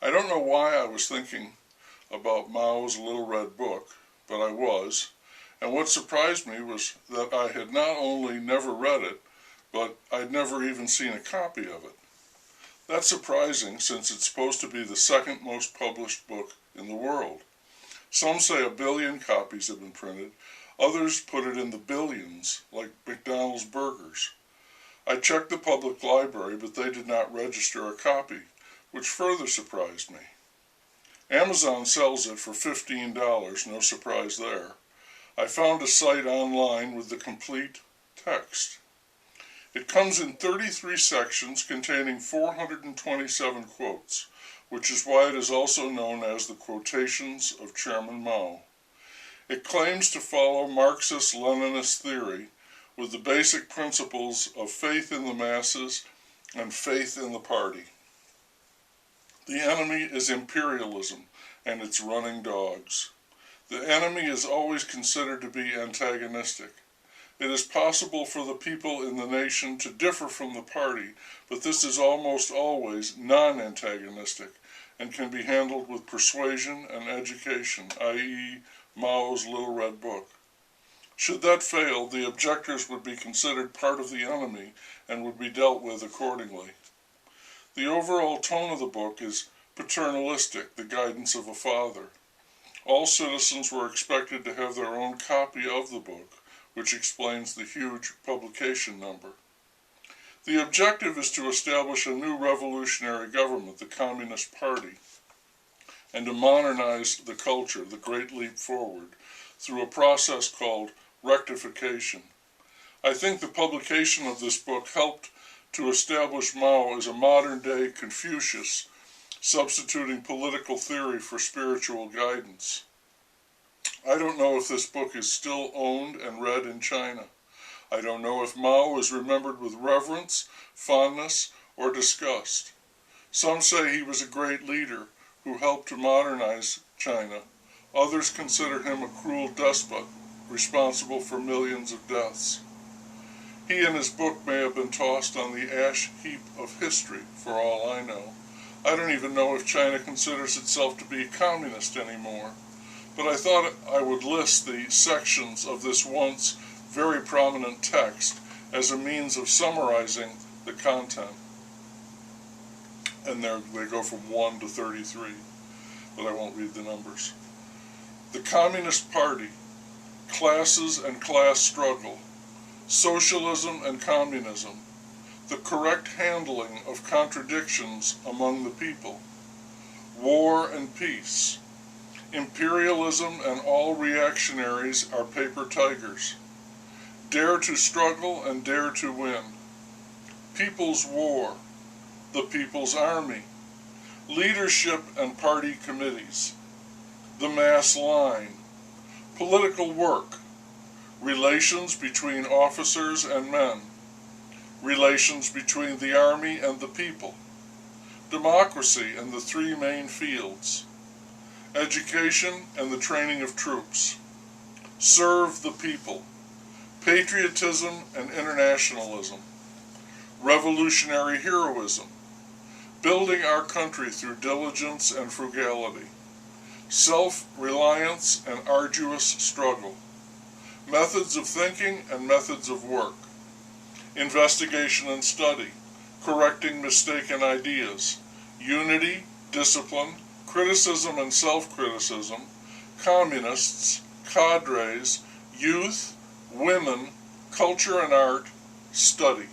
I don't know why I was thinking about Mao's Little Red Book, but I was, and what surprised me was that I had not only never read it, but I'd never even seen a copy of it. That's surprising since it's supposed to be the second most published book in the world. Some say 1 billion copies have been printed, others put it in the billions, like McDonald's burgers. I checked the public library, but they did not register a copy, which further surprised me. Amazon sells it for $15, no surprise there. I found a site online with the complete text. It comes in 33 sections containing 427 quotes, which is why it is also known as the Quotations of Chairman Mao. It claims to follow Marxist-Leninist theory with the basic principles of faith in the masses and faith in the party. The enemy is imperialism and its running dogs. The enemy is always considered to be antagonistic. It is possible for the people in the nation to differ from the party, but this is almost always non-antagonistic and can be handled with persuasion and education, i.e., Mao's Little Red Book. Should that fail, the objectors would be considered part of the enemy and would be dealt with accordingly. The overall tone of the book is paternalistic, the guidance of a father. All citizens were expected to have their own copy of the book, which explains the huge publication number. The objective is to establish a new revolutionary government, the Communist Party, and to modernize the culture, the Great Leap Forward, through a process called rectification. I think the publication of this book helped to establish Mao as a modern-day Confucius, substituting political theory for spiritual guidance. I don't know if this book is still owned and read in China. I don't know if Mao is remembered with reverence, fondness, or disgust. Some say he was a great leader who helped to modernize China. Others consider him a cruel despot, responsible for millions of deaths. He and his book may have been tossed on the ash heap of history, for all I know. I don't even know if China considers itself to be communist anymore. But I thought I would list the sections of this once very prominent text as a means of summarizing the content. And there they go from 1 to 33, but I won't read the numbers. The Communist Party, classes and class struggle, socialism and communism, the correct handling of contradictions among the people, war and peace, imperialism and all reactionaries are paper tigers, dare to struggle and dare to win, people's war, the people's army, leadership and party committees, the mass line, political work, relations between officers and men, relations between the army and the people, democracy and the three main fields, education and the training of troops, serve the people, patriotism and internationalism, revolutionary heroism, building our country through diligence and frugality, self-reliance and arduous struggle, methods of thinking and methods of work, investigation and study, correcting mistaken ideas, unity, discipline, criticism and self-criticism, communists, cadres, youth, women, culture and art, study.